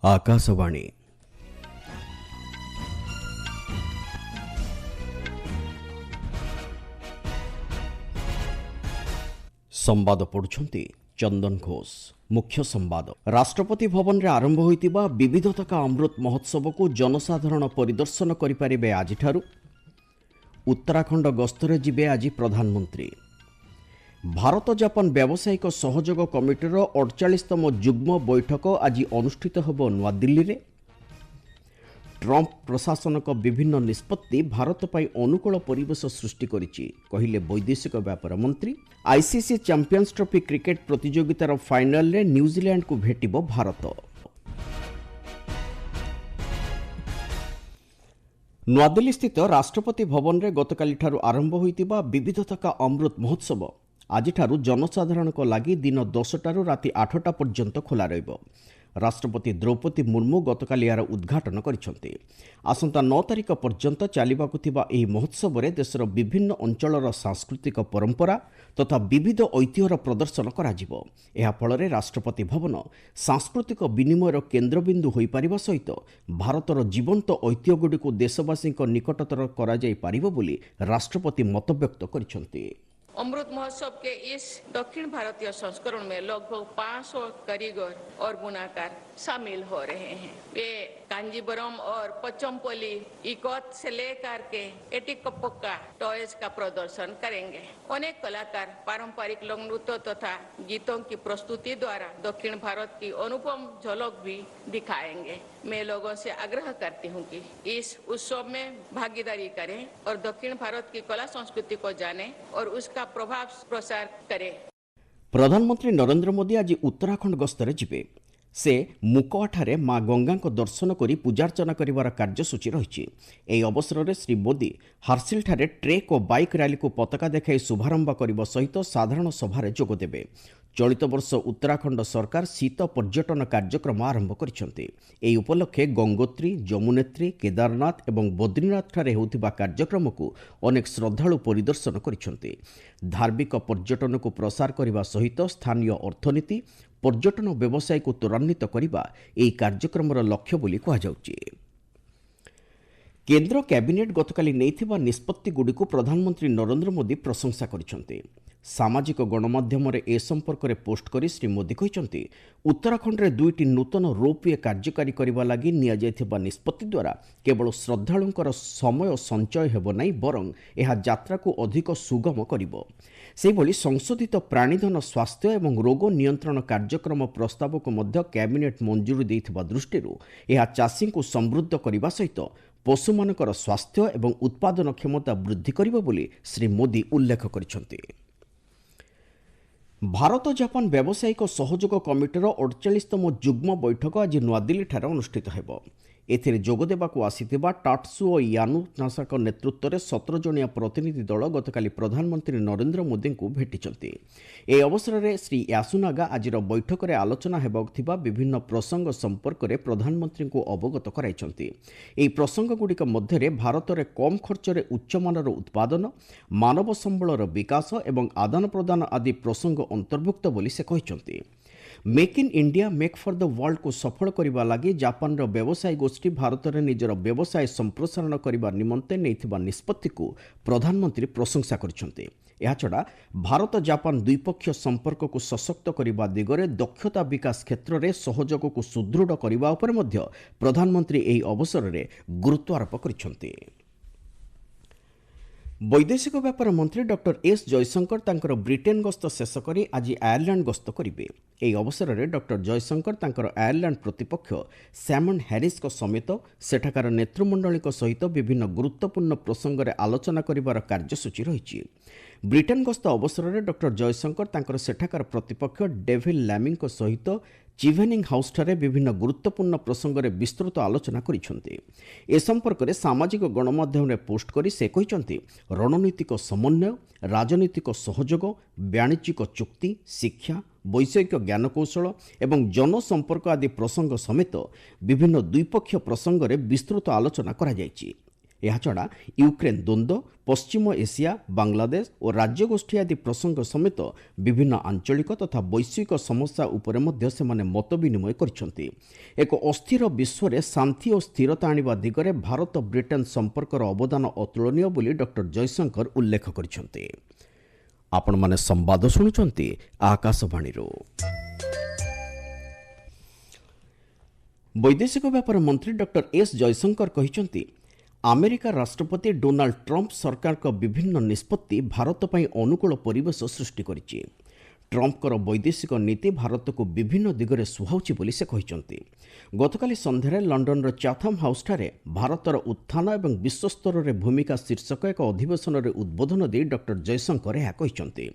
आकाशवाणी संवाद पढ़ुछंती चंदन घोष। मुख्य संवाद राष्ट्रपति भवन रे आरंभ होइतिबा विविधता का अमृत महोत्सव को जनसाधारण परिदर्शन करिपारिबे आजिठारु। उत्तराखंड गस्तरे जिबे आज प्रधानमंत्री। भारत जापान व्यावसायिक सहयोग कमिटीर 48तम जुग्म बैठक आज अनुष्ठित होब नुआदिल्ली रे। ट्रंप प्रशासन का विभिन्न निष्पत्ति भारत पर अनुकूल परिवेश सृष्टि करिछि कहिले वैदेशिक व्यापार मंत्री। आईसीसी चैंपियंस ट्रॉफी क्रिकेट प्रतियोगितार फाइनल रे न्यूजीलैंड को भेटिबो भारत। नुआदिल्ली स्थित राष्ट्रपति भवन रे गतकाली ठारू आरंभ होइतिबा विविधता का अमृत महोत्सव आजिठारु जनसाधारण को लागि दिन 10टारू राति 8टा पर्यंत खोला रहिबो। राष्ट्रपति द्रौपदी मुर्मू गतकाली यार उद्घाटन करिसेंति। आसंता 9 तारिख पर्यंत चलिबाकु थिबा एही महोत्सव रे देशर विभिन्न अंचलर सांस्कृतिक परंपरा तथा विविध ऐतिह्यर प्रदर्शन कराजिबो। एहा फଳରେ राष्ट्रपति भवन सांस्कृतिक विनिमयर केन्द्रबिंदु होई परिबा सहित भारतर जीवंत ऐतिह्यगुड़िक देशवासी निकटतर करा जाई परिबो बोली राष्ट्रपति मतव्यक्त करिसेंति। अमृत महोत्सव के इस दक्षिण भारतीय संस्करण में लगभग 500 कारीगर और बुनाकार शामिल हो रहे हैं। वे कांजीवरम और पचमपल्ली इकोत से लेकर के एटिकप्पका टॉयज का प्रदर्शन करेंगे। अनेक कलाकार पारंपरिक लोक नृत्य तथा गीतों की प्रस्तुति द्वारा दक्षिण भारत की अनुपम झलक भी दिखाएंगे। मैं लोगों से आग्रह करती हूँ कि इस उत्सव में भागीदारी करें और दक्षिण भारत की कला संस्कृति को जानें और उसका प्रभाव प्रसार करें। प्रधानमंत्री नरेंद्र मोदी आज उत्तराखंड गस्तरे जिबे। से मुकआठारे मां गंगा को दर्शन करी पूजार्चना करिवार कार्यसूची रही। एही अवसर में श्री मोदी हार्सिल ठारे ट्रेक और बाइक रैली को पताका देखाई शुभारंभ करने सहित साधारण सभारे जोगदेवे। चलित वर्ष उत्तराखंड सरकार शीत पर्यटन कार्यक्रम आरंभ करिसेंति। एही उपलक्षे गंगोत्री, जमुनेत्री, केदारनाथ एवं बद्रीनाथ ठारे होउथिबा कार्यक्रम को अनेक श्रद्धालु परिदर्शन करिसेंति। धार्मिक पर्यटन को प्रसार करने सहित स्थानीय अर्थनीति पर्यटन व्यवसाय को त्वरान्वित करने एही कार्यक्रमर लक्ष्य बोली कहुछि। केंद्र कैबिनेट गतकाली नैथिबा निष्पत्ति गुड़िक प्रधानमंत्री नरेंद्र मोदी प्रशंसा करिसेंति। सामाजिक गणमाध्यम ए संपर्क में पोस्ट करी श्री मोदी कहते उत्तराखंड में 2टी नूतन रोपवे कार्यकारी करने लगी नियाଯାଇଥିବା निष्पत्ति द्वारा केवल श्रद्धालुंकर समय संचय हेब नहीं बरं यह यात्रा को अधिक सुगम करिबो। सेहिभଳି संशोधित प्राणीधन स्वास्थ्य एवं रोग नियंत्रण कार्यक्रम प्रस्ताव को मध्य कैबिनेट मंजूरी देइथिबा दृष्टिरू यह चाषी को समृद्ध करने सहित पशुमानकर स्वास्थ्य एवं उत्पादन क्षमता वृद्धि करिबो बोली श्री मोदी उल्लेख करिसेंति। भारत जापान व्यावसायिक सहयोग कमिटीर 48तम जुग्म बैठक आज नुआदिल्ली ठारे अनुष्ठित हेब। एथिरे जोगदेबाकू आसिथिबा टाट्सुओ यानुनासाक नेतृत्व में 17 जणिया प्रतिनिधि दल गतकाली प्रधानमंत्री नरेंद्र मोदी को भेटिचंती। ए अवसर में श्री यासुनागा आज बैठक में आलोचना हेबाकथिबा विभिन्न प्रसंग संपर्क में प्रधानमंत्री को अवगत कराइचंती। एही प्रसंगगुड़िक मध्य भारत में कम खर्च में उच्चमानर उत्पादन, मानव संबलर विकास एवं आदान प्रदान आदि प्रसंग अंतर्भुक्त बोली से कहिचंती। Make in India make for the world को सफल करने लगी जापान व्यवसायी गोष्ठी भारत में निजर व्यवसाय संप्रसारण करने निमंते नैथिबा निष्पत्ति को प्रधानमंत्री प्रशंसा करिसेंति। एहाछड़ा भारत जापान द्विपक्षीय संपर्क को सशक्त करने दिगरे दक्षता विकास क्षेत्र में सहयोग को सुदृढ़ करने उपर मध्य प्रधानमंत्री एही अवसर में गुरुत्वारोप करिसेंति। वैदेशिक व्यापार मंत्री डॉक्टर एस जयशंकर तांकर ब्रिटेन गस्त शेष करी आज आयरलैंड गस्त करिवे। एही अवसर में डॉक्टर जयशंकर तांकर आयरलैंड प्रतिपक्ष सैमन हैरिस को समेत सेठाकार नेतृमंडली सहित विभिन्न गुरुत्वपूर्ण प्रसंग में आलोचना करिवार कार्यसूची रही। ब्रिटेन गस्त अवसर में डॉक्टर जयशंकर तांकर सेठाकार प्रतिपक्ष डेविल लैमिंग सहित चिवेनिंग हाउस ठारे विभिन्न गुरुत्वपूर्ण प्रसंग में विस्तृत आलोचना करिसेंति। ए संपर्क में सामाजिक गणमाध्यम में पोस्ट करी से कहिसेंति रणनीतिक समन्वय, राजनीतिक सहयोग, वाणिज्यिक चुक्ति, शिक्षा, वैषयिक ज्ञानकौशल एवं जनसंपर्क आदि प्रसंग समेत विभिन्न द्विपक्षीय प्रसंग में विस्तृत आलोचना करा जायछि। ଏହାଛଡ଼ା ୟୁକ୍ରେନ୍ ଦ୍ୱନ୍ଦ୍ୱ, ପଶ୍ଚିମ ଏସିଆ, ବାଂଲାଦେଶ ଓ ରାଜ୍ୟଗୋଷ୍ଠୀ ଆଦି ପ୍ରସଙ୍ଗ ସମେତ ବିଭିନ୍ନ ଆଞ୍ଚଳିକ ତଥା ବୈଶ୍ୱିକ ସମସ୍ୟା ଉପରେ ମଧ୍ୟ ସେମାନେ ମତ ବିନିମୟ କରିଛନ୍ତି। ଏକ ଅସ୍ଥିର ବିଶ୍ୱରେ ଶାନ୍ତି ଓ ସ୍ଥିରତା ଆଣିବା ଦିଗରେ ଭାରତ ବ୍ରିଟେନ୍ ସମ୍ପର୍କର ଅବଦାନ ଅତୁଳନୀୟ ବୋଲି ଡକ୍ଟର ଜୟଶଙ୍କର ଉଲ୍ଲେଖ କରିଛନ୍ତି। ଆପଣମାନେ ସମ୍ବାଦ ଶୁଣୁଛନ୍ତି ଆକାଶବାଣୀରୁ। ବୈଦେଶିକ ବ୍ୟାପାର ମନ୍ତ୍ରୀ ଡକ୍ଟର ଏସ୍ ଜୟଶଙ୍କର କହିଛନ୍ତି, ଆମେରିକା ରାଷ୍ଟ୍ରପତି ଡୋନାଲ୍ଡ ଟ୍ରମ୍ପ ସରକାରଙ୍କ ବିଭିନ୍ନ ନିଷ୍ପତ୍ତି ଭାରତ ପାଇଁ ଅନୁକୂଳ ପରିବେଶ ସୃଷ୍ଟି କରିଛି। ଟ୍ରମ୍ପଙ୍କର ବୈଦେଶିକ ନୀତି ଭାରତକୁ ବିଭିନ୍ନ ଦିଗରେ ସୁହାଉଛି ବୋଲି ସେ କହିଛନ୍ତି। ଗତକାଲି ସନ୍ଧ୍ୟାରେ ଲଣ୍ଡନର ଚାଥମ୍ ହାଉସ୍ଠାରେ ଭାରତର ଉତ୍ଥାନ ଏବଂ ବିଶ୍ୱସ୍ତରରେ ଭୂମିକା ଶୀର୍ଷକ ଏକ ଅଧିବେଶନରେ ଉଦ୍ବୋଧନ ଦେଇ ଡକ୍ଟର ଜୟଶଙ୍କର ଏହା କହିଛନ୍ତି।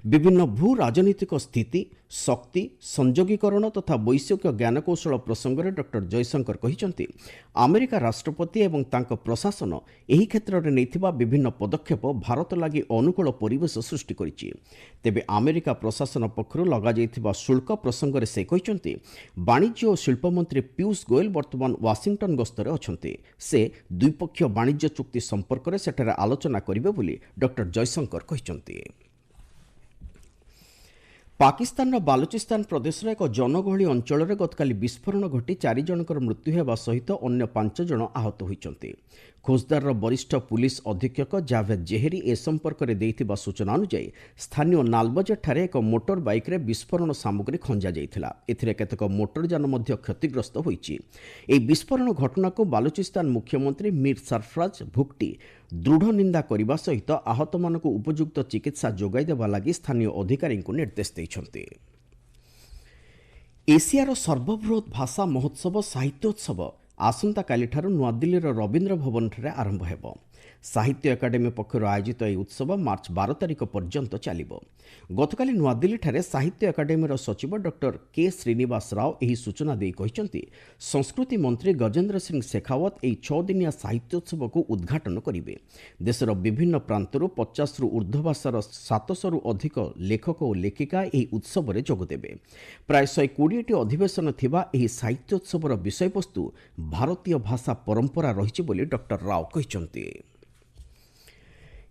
ବିଭିନ୍ନ ଭୂ ରାଜନୈତିକ ସ୍ଥିତି, ଶକ୍ତି, ସଂଯୋଗୀକରଣ ତଥା ବୈଷୟିକ ଜ୍ଞାନକୌଶଳ ପ୍ରସଙ୍ଗରେ ଡକ୍ଟର ଜୟଶଙ୍କର କହିଛନ୍ତି, ଆମେରିକା ରାଷ୍ଟ୍ରପତି ଏବଂ ତାଙ୍କ ପ୍ରଶାସନ ଏହି କ୍ଷେତ୍ରରେ ନେଇଥିବା ବିଭିନ୍ନ ପଦକ୍ଷେପ ଭାରତ ଲାଗି ଅନୁକୂଳ ପରିବେଶ ସୃଷ୍ଟି କରିଛି। ତେବେ ଆମେରିକା ପ୍ରଶାସନ ପକ୍ଷରୁ ଲଗାଯାଇଥିବା ଶୁଳ୍କ ପ୍ରସଙ୍ଗରେ ସେ କହିଛନ୍ତି, ବାଣିଜ୍ୟ ଓ ଶିଳ୍ପ ମନ୍ତ୍ରୀ ପୀୟୂଷ ଗୋୟଲ ବର୍ତ୍ତମାନ ୱାଶିଂଟନ ଗସ୍ତରେ ଅଛନ୍ତି। ସେ ଦ୍ୱିପକ୍ଷୀୟ ବାଣିଜ୍ୟ ଚୁକ୍ତି ସମ୍ପର୍କରେ ସେଠାରେ ଆଲୋଚନା କରିବେ ବୋଲି ଡକ୍ଟର ଜୟଶଙ୍କର କହିଛନ୍ତି। ପାକିସ୍ତାନର ବାଲୁଚିସ୍ତାନ ପ୍ରଦେଶର ଏକ ଜନଗହଳି ଅଞ୍ଚଳରେ ଗତକାଲି ବିସ୍ଫୋରଣ ଘଟି 4 ଜଣଙ୍କର ମୃତ୍ୟୁ ହେବା ସହିତ ଅନ୍ୟ 5 ଜଣ ଆହତ ହୋଇଛନ୍ତି। ଖୋଜଦାରର ବରିଷ୍ଠ ପୁଲିସ ଅଧୀକ୍ଷକ ଜାଭେଦ ଜେହେରୀ ଏ ସମ୍ପର୍କରେ ଦେଇଥିବା ସୂଚନା ଅନୁଯାୟୀ ସ୍ଥାନୀୟ ନାଲବଜାରଠାରେ ଏକ ମୋଟର ବାଇକ୍ରେ ବିସ୍ଫୋରଣ ସାମଗ୍ରୀ ଖଞ୍ଜା ଯାଇଥିଲା। ଏଥିରେ କେତେକ ମୋଟରଯାନ ମଧ୍ୟ କ୍ଷତିଗ୍ରସ୍ତ ହୋଇଛି। ଏହି ବିସ୍ଫୋରଣ ଘଟଣାକୁ ବାଲୁଚିସ୍ତାନ ମୁଖ୍ୟମନ୍ତ୍ରୀ ମୀର ସରଫରାଜ ଭୁକ୍ଟି ଦୃଢ଼ ନିନ୍ଦା କରିବା ସହିତ ଆହତମାନଙ୍କୁ ଉପଯୁକ୍ତ ଚିକିତ୍ସା ଯୋଗାଇ ଦେବା ଲାଗି ସ୍ଥାନୀୟ ଅଧିକାରୀଙ୍କୁ ନିର୍ଦ୍ଦେଶ ଦେଇଛନ୍ତି। ଏସିଆର ସର୍ବବୃହତ ଭାଷା ମହୋତ୍ସବ ସାହିତ୍ୟୋତ୍ସବ ଆସନ୍ତାକାଲିଠାରୁ ନୂଆଦିଲ୍ଲୀର ରବୀନ୍ଦ୍ର ଭବନଠାରେ ଆରମ୍ଭ ହେବ। ସାହିତ୍ୟ ଏକାଡେମୀ ପକ୍ଷରୁ ଆୟୋଜିତ ଏହି ଉତ୍ସବ ମାର୍ଚ୍ଚ 12 ତାରିଖ ପର୍ଯ୍ୟନ୍ତ ଚାଲିବ। ଗତକାଲି ନୂଆଦିଲ୍ଲୀଠାରେ ସାହିତ୍ୟ ଏକାଡେମୀର ସଚିବ ଡକ୍ଟର କେ ଶ୍ରୀନିବାସ ରାଓ ଏହି ସୂଚନା ଦେଇ କହିଛନ୍ତି, ସଂସ୍କୃତି ମନ୍ତ୍ରୀ ଗଜେନ୍ଦ୍ର ସିଂ ଶେଖାୱତ ଏହି 6 ଦିନିଆ ସାହିତ୍ୟୋତ୍ସବକୁ ଉଦ୍ଘାଟନ କରିବେ। ଦେଶର ବିଭିନ୍ନ ପ୍ରାନ୍ତରୁ 50ରୁ ଉର୍ଦ୍ଧ୍ୱ ଭାଷାର 700ରୁ ଅଧିକ ଲେଖକ ଓ ଲେଖିକା ଏହି ଉତ୍ସବରେ ଯୋଗଦେବେ। ପ୍ରାୟ 120ଟି ଅଧିବେଶନ ଥିବା ଏହି ସାହିତ୍ୟୋତ୍ସବର ବିଷୟବସ୍ତୁ ଭାରତୀୟ ଭାଷା ପରମ୍ପରା ରହିଛି ବୋଲି ଡକ୍ଟର ରାଓ କହିଛନ୍ତି।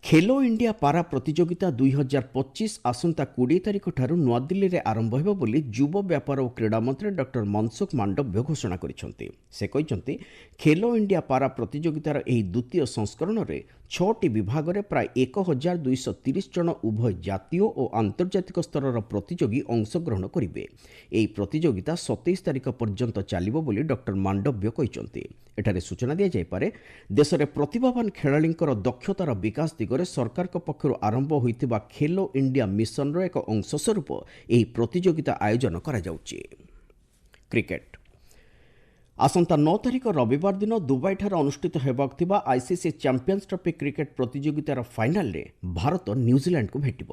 ଖେଲୋ ଇଣ୍ଡିଆ ପାରା ପ୍ରତିଯୋଗିତା 2025 ଆସନ୍ତା 20 ତାରିଖଠାରୁ ନୂଆଦିଲ୍ଲୀରେ ଆରମ୍ଭ ହେବ ବୋଲି ଯୁବ ବ୍ୟାପାର ଓ କ୍ରୀଡ଼ା ମନ୍ତ୍ରୀ ଡକ୍ଟର ମନସୁଖ ମାଣ୍ଡବ୍ୟ ଘୋଷଣା କରିଛନ୍ତି। ସେ କହିଛନ୍ତି, ଖେଲୋ ଇଣ୍ଡିଆ ପାରା ପ୍ରତିଯୋଗିତାର ଏହି ଦ୍ୱିତୀୟ ସଂସ୍କରଣରେ 6ଟି ବିଭାଗରେ ପ୍ରାୟ 1230 ଜଣ ଉଭୟ ଜାତୀୟ ଓ ଆନ୍ତର୍ଜାତିକ ସ୍ତରର ପ୍ରତିଯୋଗୀ ଅଂଶଗ୍ରହଣ କରିବେ। ଏହି ପ୍ରତିଯୋଗିତା 27 ତାରିଖ ପର୍ଯ୍ୟନ୍ତ ଚାଲିବ ବୋଲି ଡକ୍ଟର ମାଣ୍ଡବ୍ୟ କହିଛନ୍ତି। ଏଠାରେ ସୂଚନା ଦିଆଯାଇପାରେ, ଦେଶରେ ପ୍ରତିଭାବାନ ଖେଳାଳିଙ୍କର ଦକ୍ଷତାର ବିକାଶ ଦିଗରେ ସରକାରଙ୍କ ପକ୍ଷରୁ ଆରମ୍ଭ ହୋଇଥିବା ଖେଲୋ ଇଣ୍ଡିଆ ମିଶନର ଏକ ଅଂଶ ସ୍ୱରୂପ ଏହି ପ୍ରତିଯୋଗିତା ଆୟୋଜନ କରାଯାଉଛି। କ୍ରିକେଟ ଆସନ୍ତା 9 ତାରିଖ ରବିବାର ଦିନ ଦୁବାଇଠାରେ ଅନୁଷ୍ଠିତ ହେବାକୁ ଥିବା ଆଇସିସି ଚାମ୍ପିୟନ୍ସ ଟ୍ରଫି କ୍ରିକେଟ ପ୍ରତିଯୋଗିତାର ଫାଇନାଲରେ ଭାରତ ନ୍ୟୁଜିଲାଣ୍ଡକୁ ଭେଟିବ।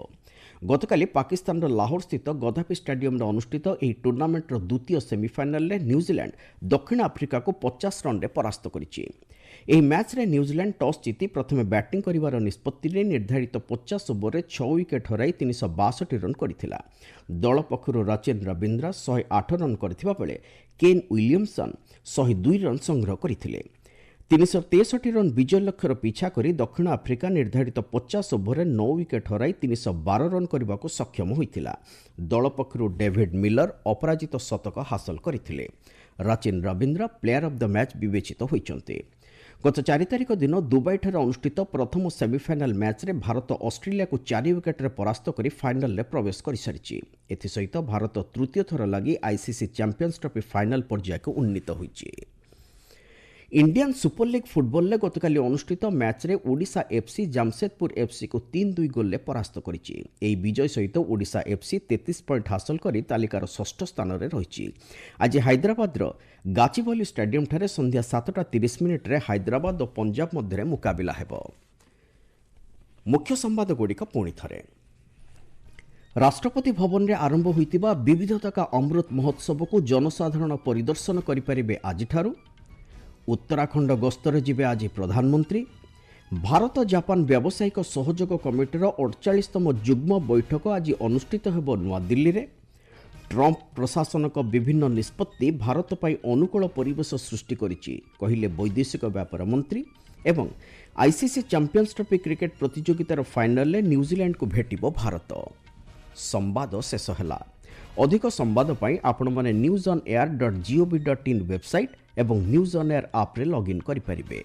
ଗତକାଲି ପାକିସ୍ତାନର ଲାହୋର ସ୍ଥିତ ଗଦାଫି ଷ୍ଟାଡିୟମରେ ଅନୁଷ୍ଠିତ ଏହି ଟୁର୍ଣ୍ଣାମେଣ୍ଟର ଦ୍ୱିତୀୟ ସେମିଫାଇନାଲରେ ନ୍ୟୁଜିଲାଣ୍ଡ ଦକ୍ଷିଣ ଆଫ୍ରିକାକୁ 50 ରନ୍ରେ ପରାସ୍ତ କରିଛି। ଏହି ମ୍ୟାଚ୍ରେ ନ୍ୟୁଜିଲାଣ୍ଡ ଟସ୍ ଜିତି ପ୍ରଥମେ ବ୍ୟାଟିଂ କରିବାର ନିଷ୍ପତ୍ତି ନେଇ ନିର୍ଦ୍ଧାରିତ 50 ଓଭରରେ 6 ୱିକେଟ୍ ହରାଇ 362 ରନ୍ କରିଥିଲା। ଦଳ ପକ୍ଷରୁ ରଚିନ ରବୀନ୍ଦ୍ରା 108 ରନ୍ କରିଥିବା ବେଳେ କେନ୍ ୱିଲିୟମସନ୍ 102 ରନ୍ ସଂଗ୍ରହ କରିଥିଲେ। 363 ରନ୍ ବିଜୟ ଲକ୍ଷ୍ୟର ପିଛା କରି ଦକ୍ଷିଣ ଆଫ୍ରିକା ନିର୍ଦ୍ଧାରିତ 50 ଓଭରରେ 9 ୱିକେଟ୍ ହରାଇ 312 ରନ୍ କରିବାକୁ ସକ୍ଷମ ହୋଇଥିଲା। ଦଳ ପକ୍ଷରୁ ଡେଭିଡ୍ ମିଲର ଅପରାଜିତ ଶତକ ହାସଲ କରିଥିଲେ। Rachin Ravindra player of the match ବିବେଚିତ ହୋଇଛନ୍ତି। ଗତ 4 ତାରିଖ ଦିନ ଦୁବାଇଠାରେ ଅନୁଷ୍ଠିତ ପ୍ରଥମ ସେମିଫାଇନାଲ ମ୍ୟାଚ୍ରେ ଭାରତ ଅଷ୍ଟ୍ରେଲିଆକୁ 4 ୱିକେଟ୍ରେ ପରାସ୍ତ କରି ଫାଇନାଲରେ ପ୍ରବେଶ କରିସାରିଛି। ଏଥିସହିତ ଭାରତ ତୃତୀୟ ଥର ଲାଗି ଆଇସିସି ଚାମ୍ପିୟନ୍ସ ଟ୍ରଫି ଫାଇନାଲ ପର୍ଯ୍ୟାୟକୁ ଉନ୍ନୀତ ହୋଇଛି। ଇଣ୍ଡିଆନ୍ ସୁପର ଲିଗ୍ ଫୁଟବଲରେ ଗତକାଲି ଅନୁଷ୍ଠିତ ମ୍ୟାଚ୍ରେ ଓଡ଼ିଶା ଏଫ୍ସି ଜାମସେଦପୁର ଏଫ୍ସିକୁ 3-2 ଗୋଲ୍ରେ ପରାସ୍ତ କରିଛି। ଏହି ବିଜୟ ସହିତ ଓଡ଼ିଶା ଏଫ୍ସି 33 ପଏଣ୍ଟ ହାସଲ କରି ତାଲିକାର 6ଠ ସ୍ଥାନରେ ରହିଛି। ଆଜି ହାଇଦ୍ରାବାଦର ଗାଚିବୌଲି ଷ୍ଟାଡିୟମଠାରେ ସନ୍ଧ୍ୟା 7:30ରେ ହାଇଦ୍ରାବାଦ ଓ ପଞ୍ଜାବ ମଧ୍ୟରେ ମୁକାବିଲା ହେବ। ମୁଖ୍ୟ ସମ୍ବାଦଗୁଡ଼ିକ ପୁଣି ଥରେ। ରାଷ୍ଟ୍ରପତି ଭବନରେ ଆରମ୍ଭ ହୋଇଥିବା ବିବିଧତା କା ଅମୃତ ମହୋତ୍ସବକୁ ଜନସାଧାରଣ ପରିଦର୍ଶନ କରିପାରିବେ ଆଜିଠାରୁ। ଉତ୍ତରାଖଣ୍ଡ ଗସ୍ତରେ ଯିବେ ଆଜି ପ୍ରଧାନମନ୍ତ୍ରୀ। ଭାରତ ଜାପାନ ବ୍ୟବସାୟିକ ସହଯୋଗ କମିଟିର 48ତମ ଯୁଗ୍ମ ବୈଠକ ଆଜି ଅନୁଷ୍ଠିତ ହେବ ନୂଆଦିଲ୍ଲୀରେ। ଟ୍ରମ୍ପ ପ୍ରଶାସନଙ୍କ ବିଭିନ୍ନ ନିଷ୍ପତ୍ତି ଭାରତ ପାଇଁ ଅନୁକୂଳ ପରିବେଶ ସୃଷ୍ଟି କରିଛି କହିଲେ ବୈଦେଶିକ ବ୍ୟାପାର ମନ୍ତ୍ରୀ। ଏବଂ आईसीसी चैंपियंस ट्रॉफी क्रिकेट प्रतियोगितार फाइनल में न्यूजीलैंड को भेटिबो भारत। संवाद शेष है। अधिक संवाद पाई आपण माने newsonair.gov.in वेबसाइट एवं न्यूज ऑन एयर ऐप रे लॉगिन करि परिबे।